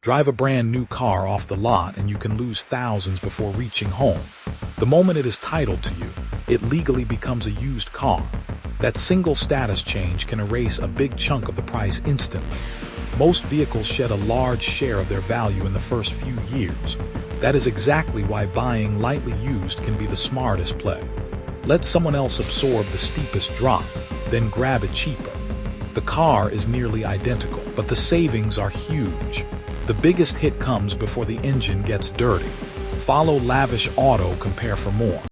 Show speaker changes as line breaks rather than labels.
Drive a brand new car off the lot and you can lose thousands before reaching home. The moment it is titled to you, it legally becomes a used car. That single status change can erase a big chunk of the price instantly. Most vehicles shed a large share of their value in the first few years. That is exactly why buying lightly used can be the smartest play. Let someone else absorb the steepest drop, then grab it cheaper. The car is nearly identical, but the savings are huge. The biggest hit comes before the engine gets dirty. Follow Lavish Auto Compare for more.